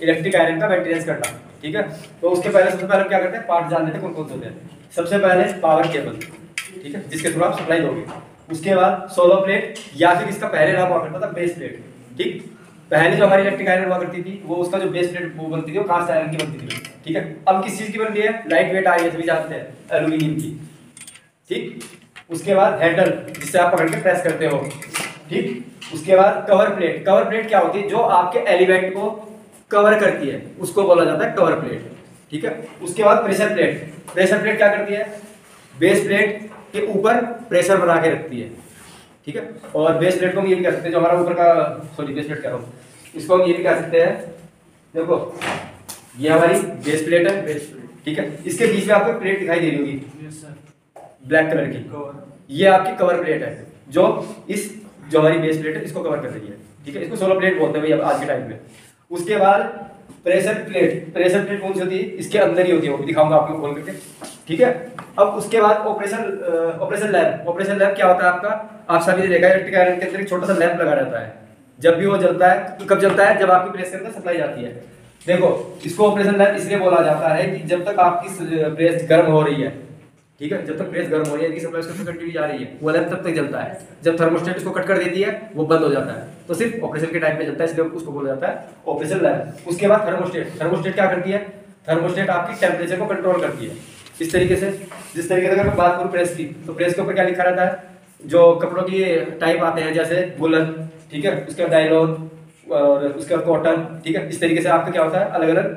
Electric iron का maintenance करना, ठीक है। तो उसके पहले सबसे पहले क्या करते हैं, पार्ट जान लेते हैं कौन कौन से होते हैं। सबसे पहले पावर केबल, ठीक है, जिसके थ्रू आप सप्लाई दोगे। उसके बाद सोलो प्लेट, या फिर इसका पहले नाम हुआ करता था बेस प्लेट, ठीक। पहले जो हमारी इलेक्ट्रिक आयरन हुआ करती थी वो उसका जो बेस प्लेट वो बनती थी वो कास्ट आयरन की बनती थी, ठीक है। अब किस चीज की बन रही है, लाइट वेट आई है सभी जानते हैं, एल्यूमिनियम की, ठीक। उसके बाद हैंडल जिससे आप पकड़ के प्रेस करते हो, ठीक। उसके बाद कवर प्लेट, कवर प्लेट क्या होती है, जो आपके एलिमेंट को कवर करती है उसको बोला जाता है कवर प्लेट, ठीक है। उसके बाद प्रेशर प्लेट, प्रेशर प्लेट क्या करती है, बेस प्लेट के ऊपर प्रेशर बना के रखती है, ठीक है। और बेस प्लेट को हम ये भी कह सकते हैं, जो हमारा ऊपर का, सॉरी बेस प्लेट कह रहा हूँ, इसको हम ये भी कह सकते हैं, देखो ये हमारी बेस प्लेट है, बेस प्लेट, ठीक है। इसके बीच में आपको प्लेट दिखाई दे रही होगी ब्लैक कलर की, ये आपकी कवर प्लेट है, जो जो हमारी बेस प्लेट है इसको कवर कर रही है, ठीक है। इसको सोलर प्लेट बोलते हैं भाई अब आज के टाइम में। उसके बाद प्रेशर प्लेट, प्रेशर प्लेट कौन सी होती है, इसके अंदर ही होती है, वो भी दिखाऊंगा आपको खोल करके, ठीक है। अब उसके बाद ऑपरेशन लैब, ऑपरेशन लैब क्या होता है आपका, आप सभी ने देखा है इलेक्ट्रिक आयरन के अंदर एक छोटा सा लैंप लगा रहता है, जब भी वो जलता है तो कब जलता है, जब आपकी प्रेस के अंदर सप्लाई जाती है। देखो इसको ऑपरेशन लैंप इसलिए बोला जाता है कि जब तक आपकी प्रेस गर्म हो रही है, ठीक है, जब तक प्रेस गर्म हो रही है, इनकी सप्लाई उसके कंटिन्यू जा रही है, वो लैंप तब तक जलता है। जब थर्मोस्टेट इसको कट कर देती है वो बंद हो जाता है, तो सिर्फ ऑपरेशन के टाइम पे जलता है, इसलिए उसको बोला जाता है ऑपरेशन लैंप। उसके बाद थर्मोस्टेट, थर्मोस्टेट क्या करती है, थर्मोस्टेट आपकी टेम्परेचर को कंट्रोल करती है इस तरीके से, जिस तरीके से अगर मैं बात करूं प्रेस की, तो प्रेस के ऊपर क्या लिखा रहता है, जो कपड़ों की टाइप आते हैं जैसे वुलन, ठीक है, उसके बाद नायलॉन और उसके बाद कॉटन, ठीक है। इस तरीके से आपका क्या होता है, अलग अलग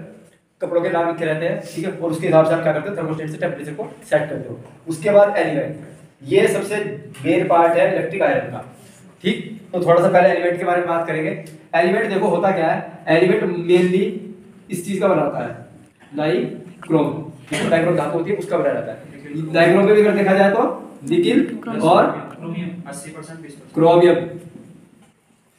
कपड़ों के नाम लिखे रहते हैं, ठीक है। और उसके हिसाब से आप क्या करते हो, थर्मोस्टेट से टेम्परेचर को सेट करते हो। उसके बाद एलिमेंट, ये सबसे मेन पार्ट है इलेक्ट्रिक आयरन का, ठीक। तो थोड़ा सा पहले एलिमेंट के बारे में बात करेंगे। एलिमेंट देखो होता क्या है, एलिमेंट मेनली इस चीज का बना होता है, डाइक्रोम, डाइक्रोम धातु होती है उसका बना रहता है। डाइक्रोम पे भी अगर देखा जाए तो निकिल और क्रोमियम 80% 20%, क्रोमियम,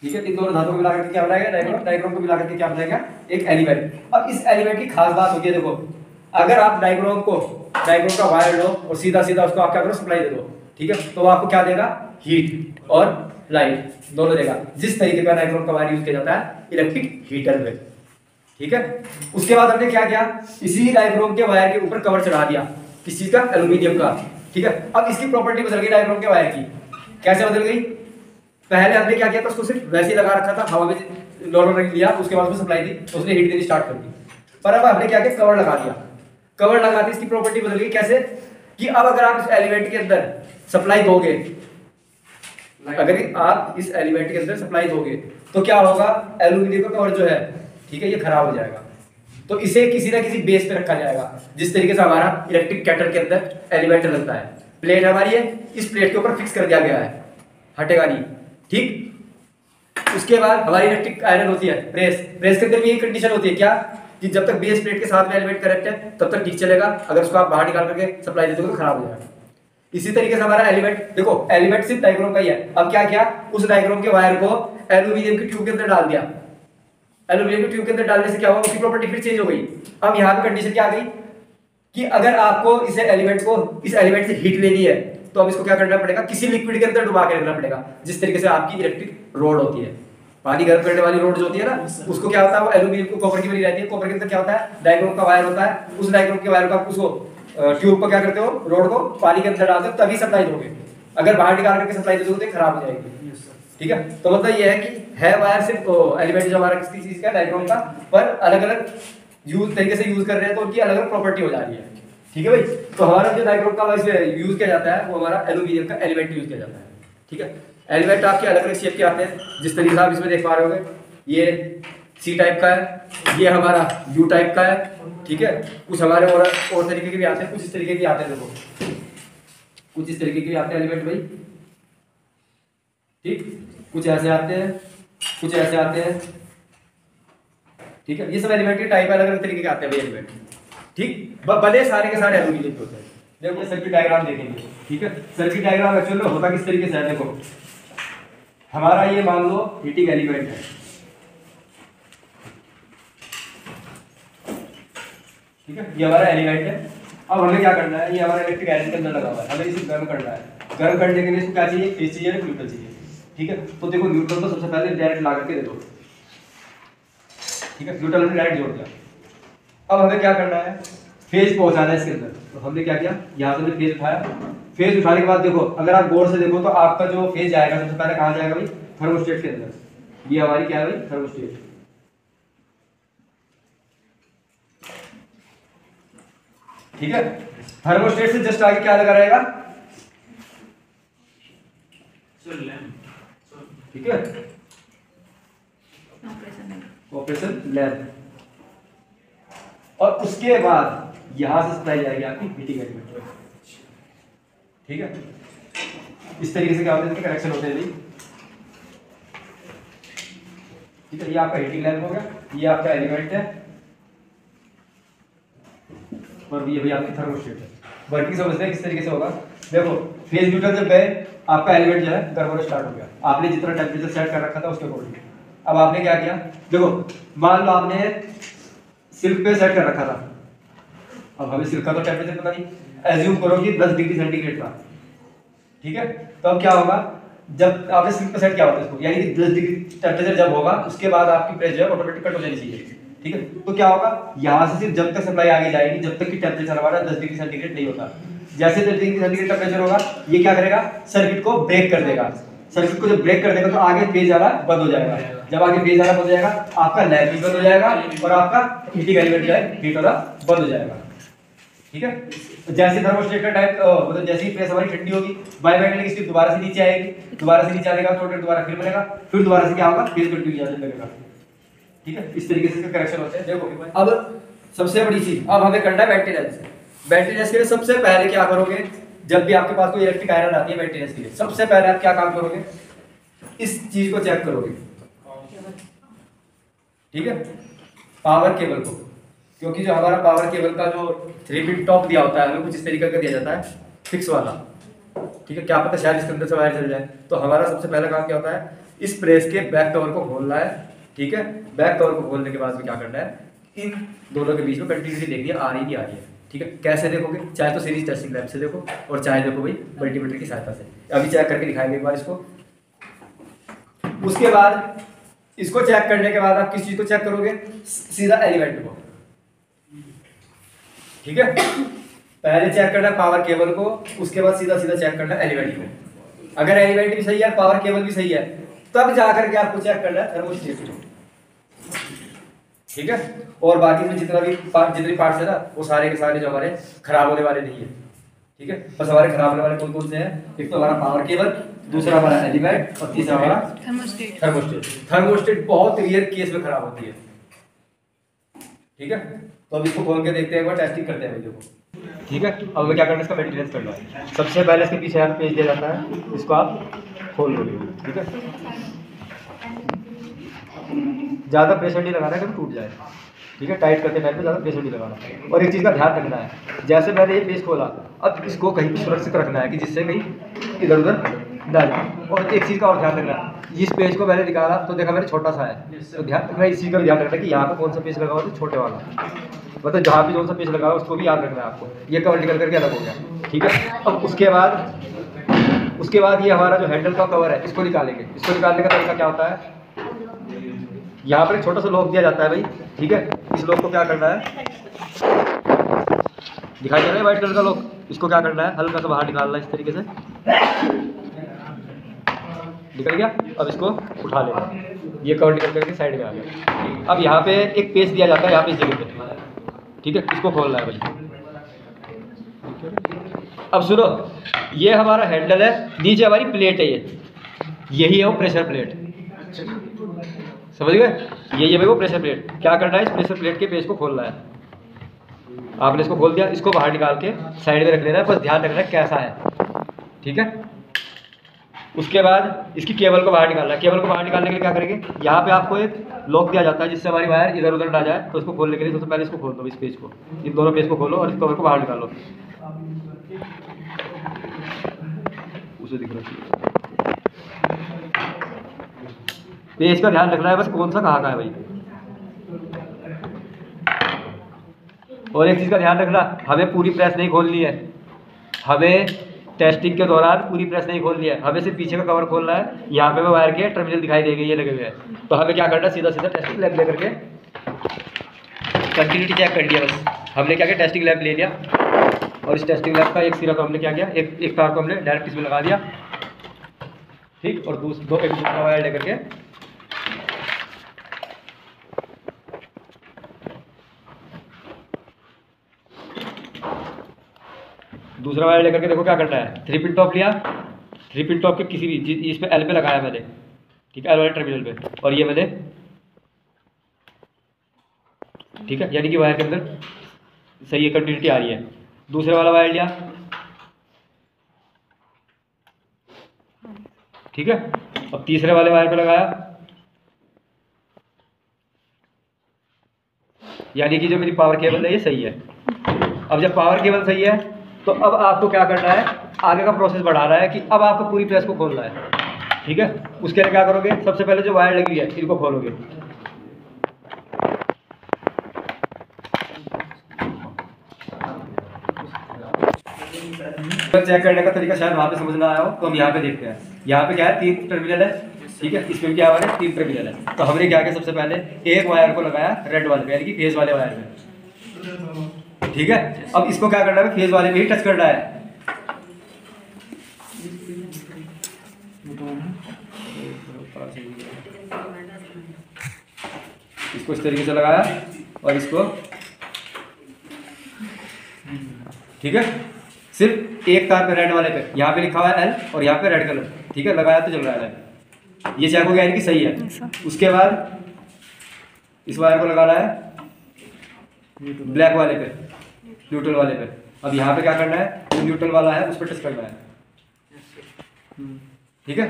ठीक है। इन दोनों धातुओं को मिलाकर के क्या बनाएगा डाइक्रोम, डाइक्रोम को मिलाकर के क्या बनाएगा एक एलिमेंट। अब इस एलिमेंट की खास बात होती है, देखो अगर आप डाइक्रोम का वायर लो और सीधा सीधा उसको आप क्या करो, सप्लाई दे दो, ठीक है, तो वो आपको क्या देगा, हीट और लाइट दोनों देगा। जिस तरीके का डाइक्रोम का वायर यूज किया जाता है इलेक्ट्रिक हीटर में, ठीक है। उसके बाद हमने क्या किया, इसी डाइक्रोम के वायर के ऊपर कवर चढ़ा दिया, किस चीज का, एल्यूमिनियम का, ठीक है। अब इसकी प्रॉपर्टी बदल गई डाइक्रोम के वायर की, कैसे बदल गई, पहले हमने क्या किया था, उसको सिर्फ वैसे ही लगा रखा था, हवा में नॉर्मल रख लिया, उसके बाद उसमें सप्लाई दी तो उसने हीट देनी स्टार्ट कर दी। पर अब हमने क्या किया, कवर लगा दिया, कवर लगाते इसकी प्रॉपर्टी बदल गई, कैसे कि अब अगर आप इस एलिमेंट के अंदर सप्लाई दोगे, अगर आप इस एलिमेंट के अंदर सप्लाई दोगे तो क्या होगा, एल्यूमिनियम का कवर जो है, ठीक है, ये खराब हो जाएगा। तो इसे किसी ना किसी बेस पे रखा जाएगा, जिस तरीके से हमारा इलेक्ट्रिक कैटल के अंदर एलिमेंट लगता है, प्लेट हमारी है, इस प्लेट के ऊपर फिक्स कर दिया गया है, हटेगा नहीं, ठीक। उसके बाद हमारी इलेक्ट्रिक आयरन होती है प्रेस, प्रेस के अंदर भी यही कंडीशन होती है क्या, कि जब तक बेस प्लेट के साथ में एलिमेंट करेक्ट है तब तक ठीक चलेगा, अगर उसको आप बाहर निकाल करके सप्लाई देते हो तो खराब हो जाएगा। इसी तरीके से हमारा एलिमेंट, देखो एलिमेंट सिर्फ डाइक्रोम का ही है, अब क्या किया, उस डाइक्रोम के वायर को एल्यूमिनियम की ट्यूब के अंदर डाल दिया, एल्यूमिनियम की ट्यूब के अंदर डालने से क्या हुआ, उसकी प्रॉपर्टी फिर चेंज हो गई। अब यहाँ पे कंडीशन क्या आ गई कि अगर आपको इस एलिमेंट से हीट लेनी है तो अब इसको क्या करना पड़ेगा, किसी लिक्विड के अंदर डुबा के रखना पड़ेगा, जिस तरीके से आपकी इलेक्ट्रिक रोड होती है, पानी गर्म करने वाली रोड जो होती है ना, उसको क्या होता है, वो एल्यूमिनियम को कॉपर की बनी रहती है, कॉपर के अंदर क्या होता है, डाइक्रोम का वायर होता है, उस डाइक्रोम के वायर को आप उसको ट्यूब को क्या करते हो, रोड को पानी के अंदर डालते हो तभी सप्लाई दोगे, अगर बाहर निकाल करके सप्लाई दोगे तो खराब हो जाएगी, ठीक है। तो मतलब ये है कि है वायर सिर्फ एलिमेंट जो हमारा किसी चीज का डाइक्रोम का, पर अलग अलग तरीके से यूज कर रहे हैं तो उनकी अलग अलग प्रॉपर्टी हो जा रही है, ठीक है भाई। तो हमारा जो डाइक्रोम का यूज किया जाता है वो हमारा एल्यूमिनियम का एलिमेंट यूज किया जाता है, ठीक है। एलिमेंट आपके अलग अलग शेप के आते हैं, जिस तरीके से आप इसमें देख पा रहे होंगे, ये सी टाइप का है, ये हमारा यू टाइप का है, ठीक है। कुछ हमारे और तरीके के भी आते हैं, कुछ इस तरीके के आते हैं, देखो कुछ इस तरीके के भी आते हैं एलिमेंट भाई, ठीक, कुछ ऐसे आते हैं, कुछ ऐसे आते हैं, ठीक है। ये सब एलिमेंट के टाइप अलग अलग तरीके के आते हैं भाई एलिमेंट, ठीक। भले सारे के सारे एल्यूमिनियम के होते हैं। देखो सर्किट डायग्राम देखेंगे, ठीक है। सर्किट डायग्राम एक्चुअली में होता किस तरीके से है, देखो हमारा ये मान लो हीटिंग एलिमेंट है, ठीक है, ये हमारा एलिमेंट है। अब हमें क्या करना है, ये हमारा इलेक्ट्रिक आयरन के अंदर लगा हुआ है, हमें इसे गर्म करना है। गर्म करने के लिए इसको क्या चाहिए, फेस चाहिए, न्यूट्रल चाहिए, ठीक है। तो देखो न्यूट्रल को सबसे पहले डायरेक्ट ला करके दे दो, ठीक है, न्यूट्रल हमने डायरेक्ट जोड़ दिया। अब हमें क्या करना है, फेज पहुंचाना है इसके अंदर। तो हमने क्या किया, यहाँ से हमने फेज उठाया। फेज उठाने के बाद देखो, अगर आप गौर से देखो तो आपका जो फेज जाएगा सबसे पहले कहाँ जाएगा भाई, थर्मोस्टेट के अंदर। ये हमारी क्या है भाई, थर्मोस्टेट। ठीक है, थर्मोस्टेट से जस्ट आगे क्या लगा रहेगा, ठीक है, ऑपरेशन लैब। और उसके बाद यहां से सप्लाई जाएगी आपकी हीटिंग एलिमेंट में। ठीक है, इस तरीके से क्या होता है, इसके कनेक्शन होते हैं जी। ठीक है, ये आपका हीटिंग लैब हो गया, ये आपका एलिमेंट है, और ये भी आपकी थर्मोस्टेट है। वर्किंग समझते हैं किस तरीके से होगा। देखो, फेज न्यूट्रल जब गए, आपका एलिमेंट जो है गर्म होना स्टार्ट हो गया। आपने जितना टेम्परेचर सेट कर रखा था उसके अकॉर्डिंग। अब आपने क्या किया, देखो मान लो आपने सिल्क पे सेट कर रखा था। अब हमें सिल्क का तो टेम्परेचर पता नहीं, एज्यूम करो कि 10 डिग्री सेंटीग्रेड था। ठीक है, तो अब क्या होगा, जब आपने सिल्क पे सेट किया होता है इसको, यानी कि 10 डिग्री टेम्परेचर जब होगा उसके बाद आपकी प्रेस जो है ऑटोमेटिक कट हो जानी चाहिए। ठीक है, तो क्या होगा, यहाँ से सिर्फ जब तक सप्लाई आगे जाएगी जब तक कि टेम्परेचर हमारा 10 डिग्री सेंटीग्रेड नहीं होता। जैसे 10 डिग्री सेंटीग्रेड टेम्परेचर होगा, ये क्या करेगा, सर्किट को ब्रेक कर देगा। सर्किट को जब ब्रेक कर देगा तो आगे फेज आना बंद हो जाएगा। जब आगे फेज आना बंद हो जाएगा, आपका लैब भी बंद हो जाएगा और आपका हीटिंग एलिमेंट जो है हीट होना बंद हो जाएगा। ठीक है, जैसे थर्मोस्टेट का टाइप मतलब जैसे ही प्रेस हमारी ठंडी होगी, बायोमैग्नेटिक स्ट्रिप दोबारा से नीचे आएगी, दोबारा से नीचे आने का थोड़ी देर दोबारा फिर बनेगा, फिर दोबारा से क्या होगा, फेज कंटिन्यू जाने लगेगा। ठीक है, इस तरीके से इसके कनेक्शन होते हैं। देखो अब सबसे बड़ी चीज, अब हमें करना है मेंटेनेंस। मेंटेनेंस के लिए सबसे पहले क्या करोगे, जब भी आपके पास कोई इलेक्ट्रिक आयरन आती है मेंटेनेंस के लिए, सबसे पहले आप क्या काम करोगे, इस चीज को चेक करोगे। ठीक है, पावर केबल को, क्योंकि जो हमारा पावर केबल का जो 3 पिन टॉप दिया होता है हमें कुछ इस तरीके का दिया जाता है, फिक्स वाला। ठीक है, क्या पता शायद इसके अंदर से वायर चल जाए। तो हमारा सबसे पहला काम क्या होता है, इस प्रेस के बैक कवर को खोलना है। ठीक है, बैक कवर को खोलने के बाद में क्या करना है, इन दोनों के बीच में कंटिन्यूटी देखनी है, आ रही नहीं आ रही है। ठीक है, कैसे देखोगे, चाहे तो सीरीज टेस्टिंग लैब से देखो और चाहे देखो भाई मल्टीमीटर की सहायता से। अभी चेक करके दिखाएंगे एक बार इसको। उसके बाद इसको चेक करने के बाद आप किस चीज को चेक करोगे, सीधा एलिमेंट को। ठीक है, पहले चेक करना है पावर केबल को, उसके बाद सीधा सीधा चेक करना है एलिमेंट को। अगर एलिमेंट भी सही है, पावर केबल भी सही है, तब जाकर के आपको चेक करना है थर्मोस्टेट को। ठीक है, और बाकी में जितनी पार्ट्स है ना, वो सारे के सारे जो हमारे खराब होने वाले नहीं है। ठीक है, बस हमारे खराब होने वाले कौन कौन से हैं, एक तो हमारा पावर केबल, दूसरा हमारा एलिमेंट और तीसरा हमारा थर्मोस्टेट। थर्मोस्टेट बहुत रेयर केस में खराब होती है। ठीक है, तो अब इसको खोल के देखते हैं, एक बार टेस्टिंग करते हैं वीडियो को। ठीक है, अब हमें क्या करना है, इसका मेंटेनेंस करना है। सबसे पहले इसके पीछे यहाँ पेज दिया जाता है, इसको आप खोल लोगे। ठीक है, ज़्यादा प्रेशर नहीं लगाना है कभी टूट जाए। ठीक है, टाइट करते टाइम पे ज़्यादा प्रेशर नहीं लगाना। और एक चीज़ का ध्यान रखना है, जैसे मैंने ये पेज खोला, अब इसको कहीं सुरक्षित रखना है कि जिससे कहीं इधर उधर ना जाए। और एक चीज़ का और ध्यान रखना है, इस पेज को मैंने निकाला तो देखा मेरे छोटा सा है, तो ध्यान रखना इस चीज़ का ध्यान रखना कि यहाँ पे कौन सा पेज लगा हुआ है, छोटे वाला, मतलब जहाँ भी कौन सा पेज लगा हुआ है उसको भी याद रखना है आपको। ये कवर निकल करके अलग हो गया। ठीक है, अब उसके बाद ये हमारा जो हैंडल का कवर है, इसको निकालेंगे। इसको निकालने का तरीका क्या होता है, यहाँ पर एक छोटा सा लॉक दिया जाता है भाई। ठीक है, इस लॉक को क्या करना है, दिखाई दे रहा है व्हाइट कलर का लॉक, इसको क्या करना है, हल्का सा बाहर निकालना है इस तरीके से, निकल गया। अब इसको उठा लेना, ये कवर निकल करके साइड में आ गया। अब यहाँ पे एक पेच दिया जाता है, यहाँ पे इस जगह पे। ठीक है, इसको खोलना है भाई। अब सुनो, ये हमारा हैंडल है, नीचे हमारी प्लेट है, यही है वो प्रेशर प्लेट। समझ गए, ये भाई वो प्रेशर प्लेट। क्या करना है, इस प्रेशर प्लेट के पेज को खोलना है। आपने इसको खोल दिया, इसको बाहर निकाल के साइड में रख लेना है, बस ध्यान रखना है कैसा है। ठीक है, उसके बाद इसकी केबल को बाहर निकालना है। केबल को बाहर निकालने के लिए क्या करेंगे, यहाँ पे आपको एक लॉक दिया जाता है जिससे हमारी वायर इधर उधर ना जाए। तो इसको खोलने के लिए सबसे पहले इसको खोल दो, इस पेज को, इन दोनों पेज को खोलो और इस कवर को बाहर निकालो। उसे दिख रहा है, पेज का ध्यान रखना है बस कौन सा कहाँ का है भाई। और एक चीज़ का ध्यान रखना, हमें पूरी प्रेस नहीं खोलनी है, हमें टेस्टिंग के दौरान पूरी प्रेस नहीं खोलनी है, हमें सिर्फ पीछे का कवर खोलना है। यहाँ पे वायर के टर्मिनल दिखाई देंगे, ये लगे हुए हैं। तो हमें क्या करना है, सीधा सीधा टेस्टिंग लैब लेकर के कंटिन्यूटी चेक कर लिया बस। हमने क्या किया, टेस्टिंग लैंप ले लिया और इस टेस्टिंग लैंप का एक सिरा को हमने क्या किया, एक तार को हमने डायरेक्ट इसमें लगा दिया, ठीक। और एक दूसरा वायर लेकर के देखो क्या करना है, 3 पिन टॉप लिया, 3 पिन टॉप के किसी भी इस पे एल पे लगाया मैंने, ठीक है, एल वाले टर्मिनल पे, और ये मैंने, ठीक है, यानी कि वायर के अंदर सही है, कंटिन्यूटी आ रही है। दूसरे वाला वायर लिया, ठीक है, अब तीसरे वाले वायर पे लगाया, यानी कि जो मेरी पावर केबल है ये सही है। अब जब पावर केबल सही है तो अब आपको क्या करना है, आगे का प्रोसेस बढ़ाना है कि अब आपको पूरी प्रेस को खोलना है, ठीक है। उसके लिए क्या करोगे, सबसे पहले जो वायर लगी है इनको खोलोगे, चेक करने का तरीका शायद वहाँ पे समझ ना आया हो, तो हम यहाँ पे देखते हैं। यहाँ पे क्या है, 3 टर्मिनल है, ठीक है, इसमें क्या वायर है, 3 टर्मिनल है। तो हमने क्या किया, सबसे पहले एक वायर को लगाया रेड वाले पे, यानी कि फेज वाले वायर में, ठीक है। अब इसको क्या करना है, फेज वाले में ही टच करना है, इसको इस तरीके से लगाया और इसको, ठीक है, सिर्फ एक तार पे रेड वाले पे, यहाँ पे लिखा हुआ है एल और यहाँ पे रेड कलर, ठीक है, लगाया तो जल रहा है, ये चेक हो गया, यानी कि सही है। उसके बाद इस वायर को लगाना है ब्लैक वाले पे, न्यूट्रल वाले पे। अब यहाँ पे क्या करना है, जो न्यूट्रल वाला है उस पर टच करना है, ठीक है,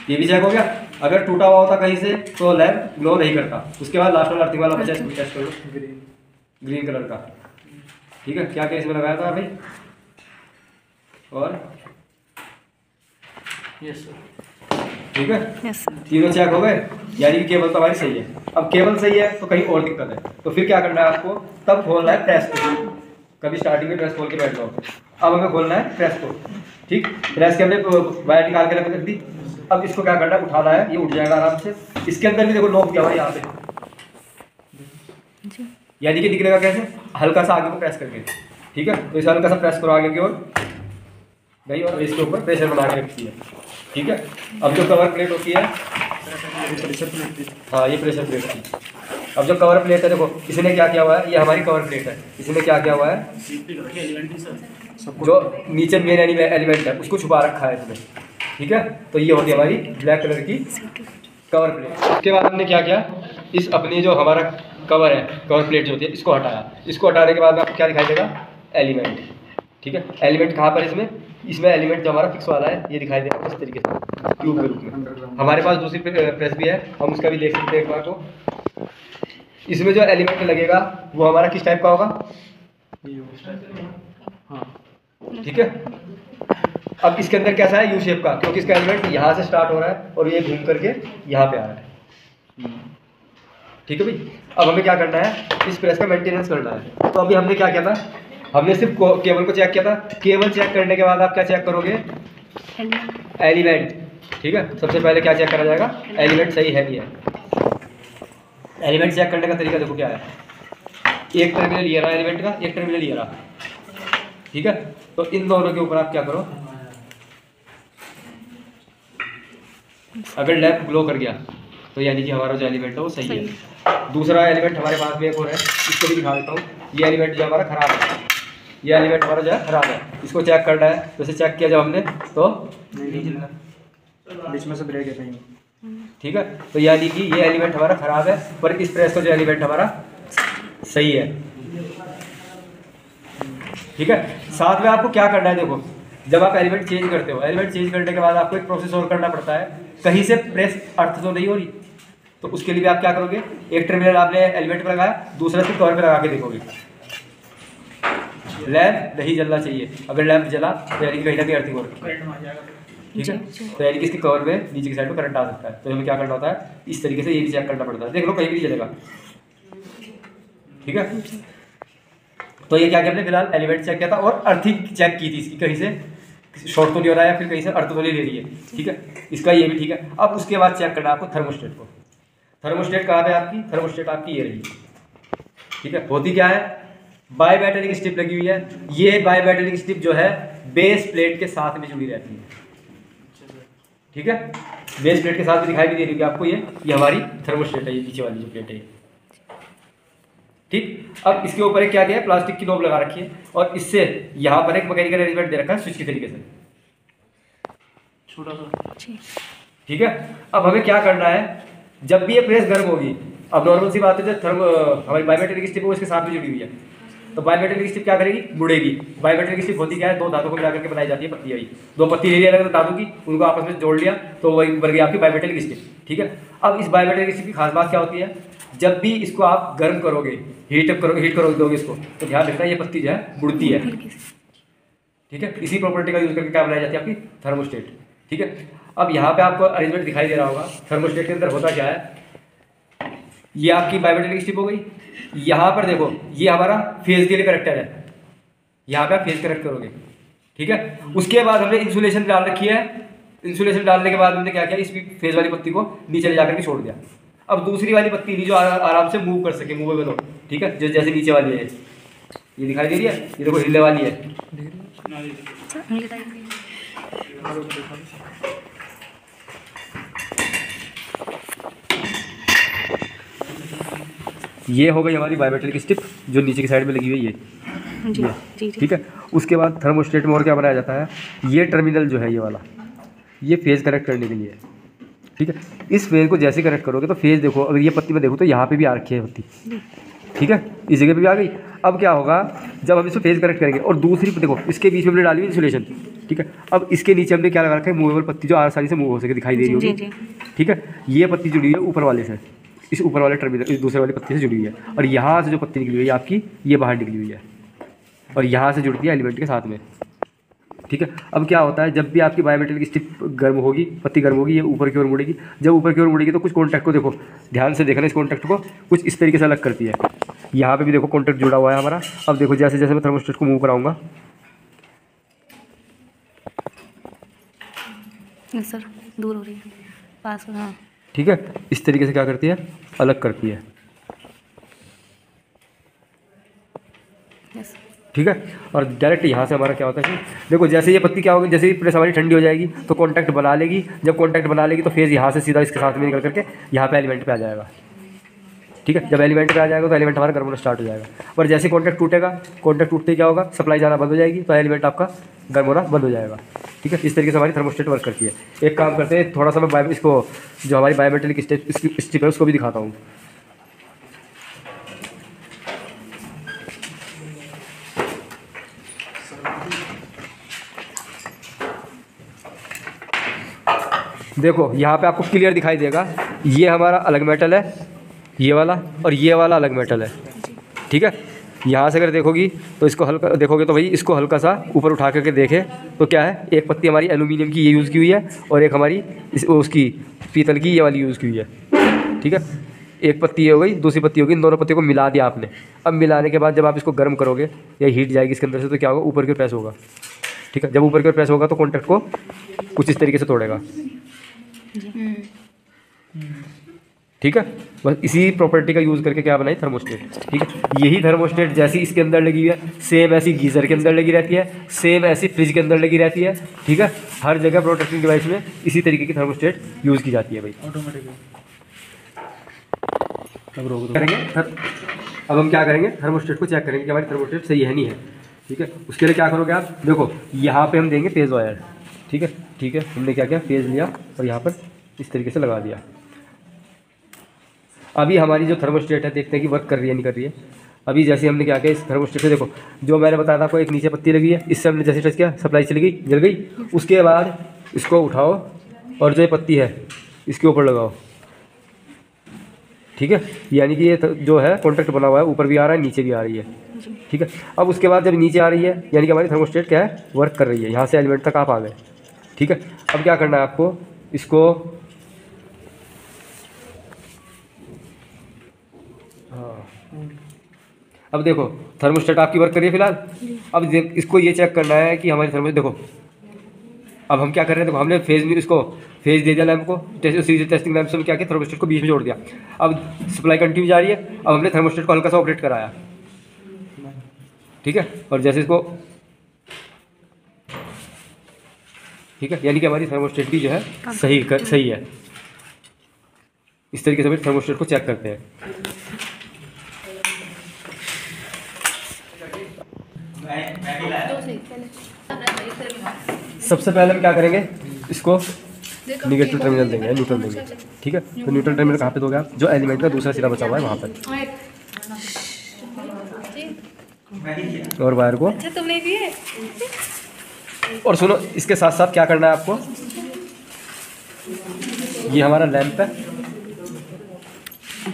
ये भी चेक हो गया। अगर टूटा हुआ होता कहीं से तो लैंप ग्लो नहीं करता। उसके बाद लास्ट वाला अर्थिंग वाला बचा, इसको टेस्ट करो, ग्रीन कलर का, ठीक है, क्या क्या इसमें लगाया था भाई, और यस सर, ठीक है, तीनों चेक हो गए, यानी कि केबल तो हमारी सही है। अब केबल सही है तो कहीं और दिक्कत है, तो फिर क्या करना है आपको, तब खोलना है प्रेस को। कभी स्टार्टिंग में प्रेस खोल के बैठ जाओ, अब हमें खोलना है प्रेस को, ठीक। प्रेस के हमने वायर निकाल के रख दी, अब इसको क्या करना है, उठाना है, ये उठ जाएगा आराम से। इसके अंदर भी देखो लॉक किया हुआ है यहाँ पे, यानी कि निकलेगा कैसे, हल्का सा आगे को प्रेस करके, ठीक है। तो इसे हल्का सा प्रेस करो आगे की ओर गई, और इसके ऊपर प्रेशर बना के रखती है, ठीक है। अब जो कवर प्लेट होती है, हाँ ये प्रेशर प्लेट थी। अब जो कवर प्लेट है देखो, इसने क्या किया हुआ है, ये हमारी कवर प्लेट है, इसने क्या किया हुआ है, जो नीचे मेन एलिमेंट है उसको छुपा रखा है इसमें, ठीक है। तो ये होती है हमारी ब्लैक कलर की कवर प्लेट। उसके बाद हमने क्या किया, इस अपनी जो हमारा कवर है, कवर प्लेट जो होती है, इसको हटाया। इसको हटाने के बाद आपको क्या दिखाई देगा, एलिमेंट, ठीक है। एलिमेंट कहाँ पर, इसमें एलिमेंट जो हमारा फिक्स वाला है ये दिखाई देगा इस तरीके से ट्यूब के रूप में। हमारे पास दूसरी प्रेस भी है, हम उसका भी देख सकते हैं एक बार को। इसमें जो एलिमेंट लगेगा वो हमारा किस टाइप का होगा, ठीक है। अब इसके अंदर कैसा है, यू शेप का, क्योंकि इसका एलिमेंट यहाँ से स्टार्ट हो रहा है और ये घूम करके यहाँ पे आ रहा है, ठीक है भाई। अब हमें क्या करना है, इस प्रेस का मेंटेनेंस करना है। तो अभी हमने क्या किया था, हमने सिर्फ केबल को चेक किया था। केबल चेक करने के बाद आप क्या चेक करोगे, एलिमेंट, ठीक है। सबसे पहले क्या चेक करा जाएगा, एलिमेंट सही है नहीं है। एलिमेंट चेक करने का तरीका देखो क्या है, एक टर्मिनल ये रहा एलिमेंट का, एक टर्मिनल ये रहा, ठीक है। तो इन दोनों के ऊपर आप क्या करो, अगर लैंप ग्लो कर गया तो यानी कि हमारा जो एलिमेंट है वो सही है। दूसरा एलिमेंट हमारे पास में एक और है, इसको भी दिखा देता हूँ। ये एलिमेंट जो हमारा खराब है, ये एलिमेंट हमारा जो है खराब है, इसको चेक करना है। जैसे चेक किया जब हमने तो बीच में से ब्रेक है कहीं, ठीक है। तो यानी कि ये एलिमेंट हमारा खराब है, पर इस प्रेस का जो एलिमेंट हमारा सही है, ठीक है। साथ में आपको क्या करना है, देखो जब आप एलिमेंट चेंज करते हो, एलिमेंट चेंज करने के बाद आपको एक प्रोसेस और करना पड़ता है। कहीं से प्रेस अर्थ तो नहीं हो रही, तो उसके लिए भी आप क्या करोगे, एक टर्मिनल आपने एलिमेंट पर लगाया, दूसरा सिर्फ कवर पे लगा के देखोगे। लैंप नहीं जलना चाहिए, अगर लैंप जला तो यानी कि कहीं ना कहीं अर्थिंग हो रही है, ठीक है। तो यानी कि इसके कवर में नीचे की साइड में करंट आ सकता है। तो हमें क्या करना होता है, इस तरीके से ये भी चेक करना पड़ता है। देख लो कहीं भी नहीं जलेगा, ठीक है। तो ये क्या किया हमने, फिलहाल एलिमेंट चेक किया था और अर्थिंग चेक की थी इसकी, कहीं से शॉर्ट तो नहीं हो रहा है, फिर कहीं से अर्थ तो नहीं ले रही है, ठीक है। इसका ये भी ठीक है। अब उसके बाद चेक करना आपको थर्मोस्टेट को। थर्मोस्टेट कहाँ पे आपकी, थर्मोस्टेट आपकी ये रही, ठीक है, होती क्या है, बाई मेटेलिक स्ट्रिप लगी हुई है। ये बाई मेटेलिक स्ट्रिप जो है बेस प्लेट के साथ में जुड़ी रहती है। ठीक है, बेस प्लेट के साथ में दिखाई भी दे रही है आपको, ये हमारी थर्मोस्टेट है, ये पीछे वाली जो प्लेट है। ठीक, अब इसके ऊपर क्या है, प्लास्टिक की नोब लगा रखी है और इससे यहाँ पर एक मैकेनिकल अरेंजमेंट दे रखा है स्विच के तरीके से, छोटा सा। ठीक है। अब हमें क्या करना है, जब भी ये प्रेस गर्म होगी, अब नॉर्मल सी बात है, जब हमारी बायोमेट्रिक स्ट्रिप है इसके साथ में जुड़ी हुई है, तो बायोमेट्रिक स्ट्रिप क्या करेगी, मुड़ेगी। बायोमेट्रिक स्ट्रिप होती क्या है, दो धातु को मिलाकर के बनाई जाती है पत्ती। दो पत्ती ले लिया धातु की, उनको आपस में जोड़ लिया तो वही बन गई आपकी बायोमेट्रिक स्ट्रिप। ठीक है, अब इस बायोमेट्रिक स्ट्रिप की खास बात क्या होती है, जब भी इसको आप गर्म करोगे, हीट करोगे दोगे इसको, तो ध्यान रखना ये पत्ती जो है मुड़ती है। ठीक है, इसी प्रॉपर्टी का यूज करके क्या बनाई जाती है आपकी थर्मोस्टेट। ठीक है, अब यहाँ पे आपको अरेंजमेंट दिखाई दे रहा होगा, थर्मोस्टेट के अंदर होता क्या है, ये आपकी बायोमेट्रिक स्ट्रिप हो गई। यहाँ पर देखो, ये हमारा फेज के लिए करेक्टर है, यहाँ पे आप फेज करेक्ट करोगे। ठीक है, उसके बाद हमने इंसुलेशन डाल रखी है। इंसुलेशन डालने के बाद हमने क्या किया, इस फेज वाली पत्ती को नीचे ले जाकर के छोड़ दिया। अब दूसरी वाली पत्ती ली जो आराम से मूव कर सके, मूवेबल हो। ठीक है, जैसे नीचे वाली है, ये दिखाई दे रही है, ये देखो हिलने वाली है। ये हो गई हमारी बायोमेट्रिक स्ट्रिप जो नीचे की साइड में लगी हुई है ये। ठीक है, उसके बाद थर्मोस्टेट में और क्या बनाया जाता है, ये टर्मिनल जो है ये वाला, ये फेज कनेक्ट करने के लिए है। ठीक है, इस फेज को जैसे कनेक्ट करोगे तो फेज देखो, अगर ये पत्ती में देखो तो यहाँ पे भी आ रखी है पत्ती। ठीक है, इस जगह पे भी आ गई। अब क्या होगा, जब हम इसको फेज कनेक्ट करेंगे और दूसरी देखो इसके बीच में हमने डाली हुई इंसुलेशन। ठीक है, अब इसके नीचे हमने क्या लगा रखा है, मूवेबल पत्ती जो आसानी से मूव हो सके, दिखाई दे रही होगी। ठीक है, ये पत्ती जुड़ी हुई है ऊपर वाले से, इस ऊपर वाले टर्मिनल, इस दूसरे वाली पत्ती से जुड़ी हुई है, और यहाँ से जो पत्ती निकली हुई है आपकी, ये बाहर निकली हुई है और यहाँ से जुड़ती है एलिमेंट के साथ में। ठीक है, अब क्या होता है, जब भी आपकी बायोमेट्रिक स्ट्रिप गर्म होगी, पत्ती गर्म होगी, ये ऊपर की ओर मुड़ेगी। जब ऊपर की ओर मुड़ेगी तो कुछ कॉन्टैक्ट को देखो, ध्यान से देखना, इस कॉन्टैक्ट को कुछ इस तरीके से अलग करती है। यहाँ पे भी देखो कॉन्टैक्ट जुड़ा हुआ है हमारा। अब देखो जैसे जैसे मैं थर्मोस्टेट को मूव कराऊंगा, सर दूर हो रही है, पास। हाँ, ठीक है, इस तरीके से क्या करती है, अलग करती है। यस। ठीक है, और डायरेक्ट यहाँ से हमारा क्या होता है कि देखो, जैसे ये पत्ती क्या होगी, जैसे ही प्रेस हमारी ठंडी हो जाएगी तो कांटेक्ट बना लेगी। जब कांटेक्ट बना लेगी तो फेज यहाँ से सीधा इसके साथ में निकल करके यहाँ पे एलिमेंट पे आ जाएगा। ठीक है, जब एलिमेंट पे आ जाएगा तो एलिमेंट हमारा गर्म होना स्टार्ट हो जाएगा। पर जैसे कांटेक्ट टूटेगा, कांटेक्ट टूटते क्या होगा, सप्लाई जाना बंद हो जाएगी, तो एलिमेंट आपका गर्म होना बंद हो जाएगा। ठीक है, इस तरीके से हमारी थर्मोस्टेट वर्क करती है। एक काम करते हैं, थोड़ा सा मैं इसको जो हमारी बायोमेट्रिक स्ट्रिप है उसको भी दिखाता हूँ। देखो यहाँ पे आपको क्लियर दिखाई देगा, ये हमारा अलग मेटल है, ये वाला, और ये वाला अलग मेटल है। ठीक है, यहाँ से अगर देखोगी तो इसको हल्का देखोगे तो भाई इसको हल्का सा ऊपर उठा करके देखे तो क्या है, एक पत्ती हमारी एल्यूमिनियम की ये यूज़ की हुई है और एक हमारी उसकी पीतल की ये वाली यूज़ की हुई है। ठीक है, एक पत्ती ये हो गई, दूसरी पत्ती होगी, इन दोनों पत्तियों को मिला दिया आपने। अब मिलाने के बाद जब आप इसको गर्म करोगे या हीट जाएगी इसके अंदर से, तो क्या होगा, ऊपर की ओर प्रेस होगा। ठीक है, जब ऊपर की ओर प्रेस होगा तो कॉन्टैक्ट को कुछ इस तरीके से तोड़ेगा। ठीक है, बस इसी प्रॉपर्टी का यूज़ करके क्या बनाई, थर्मोस्टेट। ठीक है, यही थर्मोस्टेट जैसी इसके अंदर लगी हुई है, सेम ऐसी गीज़र के अंदर लगी रहती है, सेम ऐसी फ्रिज के अंदर लगी रहती है। ठीक है, हर जगह प्रोटेक्टिंग डिवाइस में इसी तरीके की थर्मोस्टेट यूज़ की जाती है भाई। ऑटोमेटिक करेंगे अब हम क्या करेंगे, थर्मोस्टेट को चेक करेंगे कि हमारी थर्मोस्टेट सही है नहीं है। ठीक है, उसके लिए क्या करोगे आप, देखो यहाँ पे हम देंगे फेज वायर। ठीक है, ठीक है, हमने क्या किया, फेज लिया और यहाँ पर इस तरीके से लगा दिया। अभी हमारी जो थर्मोस्टेट है, देखते हैं कि वर्क कर रही है नहीं कर रही है। अभी जैसे हमने क्या किया, इस थर्मोस्टेट से देखो, जो मैंने बताया था आपको, एक नीचे पत्ती लगी है, इससे हमने जैसे टच किया सप्लाई चली गई, जल गई। उसके बाद इसको उठाओ और जो ये पत्ती है इसके ऊपर लगाओ। ठीक है, यानी कि ये जो है कॉन्टैक्ट बना हुआ है, ऊपर भी आ रहा है, नीचे भी आ रही है। ठीक है, अब उसके बाद जब नीचे आ रही है, यानी कि हमारी थर्मोस्टेट क्या है, वर्क कर रही है। यहाँ से एलिमेंट तक आप आ गए। ठीक है, अब क्या करना है आपको, इसको अब देखो थर्मोस्टेट आपकी वर्क कर रही है फिलहाल। अब इसको ये चेक करना है कि हमारी थर्मोस्टेट देखो, अब हम क्या कर रहे हैं, देखो हमने फेज में इसको फेज दे दिया लैंप को, सीधे टेस्टिंग लैंप से हम क्या किया, थर्मोस्टेट को बीच में जोड़ दिया। अब सप्लाई कंटिन्यू जा रही है, अब हमने थर्मोस्टेट को हल्का सा ऑपरेट कराया, ठीक है। और जैसे इसको, ठीक है, यानी कि हमारी थर्मोस्टेट भी जो है सही है। इस तरीके से हम थर्मोस्टेट को चेक करते हैं। सबसे पहले हम क्या करेंगे, इसको निगेटिव टर्मिनल देंगे, न्यूट्रल देंगे, ठीक है। तो न्यूट्रल टर्मिनल कहाँ पे दोगे आप, जो एलिमेंट का दूसरा सिरा बचा हुआ है वहाँ पर, और वायर को, अच्छा तुमने दिए। और सुनो इसके साथ साथ क्या करना है आपको, ये हमारा लैंप है,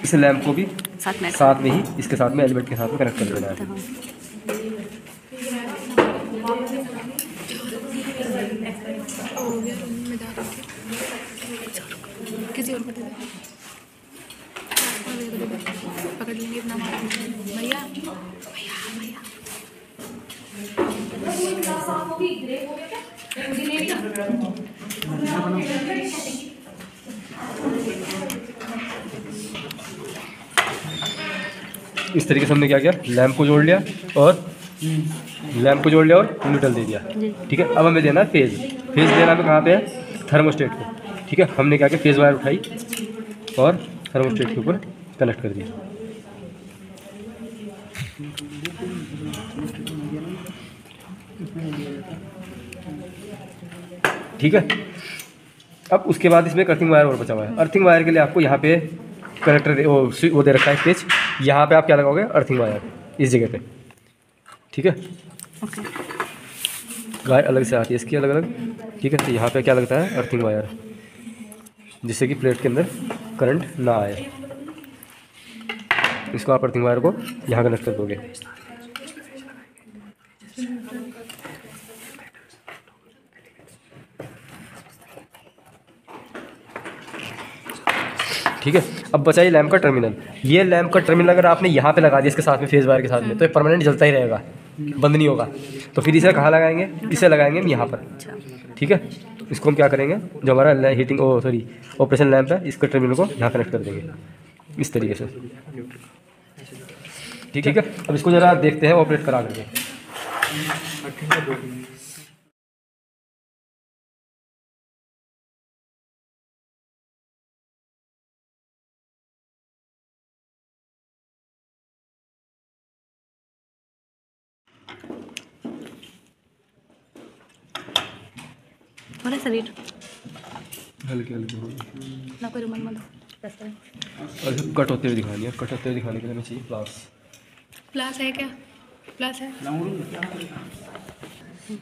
इस लैंप को भी साथ में ही इसके साथ में एलिमेंट के साथ में कनेक्ट कर देना है। किसी और को दे दे, पकड़ लेंगे अपना भैया भैया। इस तरीके से हमने क्या किया, लैंप को जोड़ लिया और न्यूट्रल दे दिया, ठीक है। अब हमें देना है फेज देना है कहाँ पे है, थर्मोस्टेट को, ठीक है। हमने क्या किया, फेज वायर उठाई और थर्मोस्टेट के ऊपर कनेक्ट कर दिया। ठीक है। अब उसके बाद इसमें अर्थिंग वायर और बचा हुआ है। अर्थिंग वायर के लिए आपको यहाँ पे कनेक्टर वो दे रखा है स्विच, यहाँ पे आप क्या लगाओगे, अर्थिंग वायर इस जगह पे, ठीक है। ओके। वायर अलग से आती है इसकी अलग अलग, ठीक है। तो यहाँ पे क्या लगता है, अर्थिंग वायर, जिससे कि प्लेट के अंदर करंट ना आए। इसको आप अर्थिंग वायर को यहाँ कनेक्ट कर दोगे। ठीक है। अब बचा ये लैंप का टर्मिनल। ये लैंप का टर्मिनल अगर आपने यहाँ पे लगा दिया इसके साथ में फेज वायर के साथ में, तो ये परमानेंट जलता ही रहेगा, बंद नहीं होगा। तो फिर इसे कहाँ लगाएंगे, इसे लगाएंगे हम यहाँ पर, ठीक है। इसको हम क्या करेंगे, जो हमारा हीटिंग ऑपरेशन लैंप है, इसके टर्मिनल को यहाँ कनेक्ट कर देंगे इस तरीके से, ठीक है। अब इसको ज़रा देखते हैं ऑपरेट करा करके। हमारा शरीर हल्के ना कोई रुमाल मत और कट होते हुए दिखानी है, कट होते हुए दिखाने के लिए हमें चाहिए प्लास है क्या, प्लास है।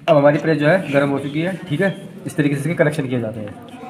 अब हमारी प्रेस जो है गर्म हो चुकी है, ठीक है। इस तरीके से कनेक्शन किए जाते हैं।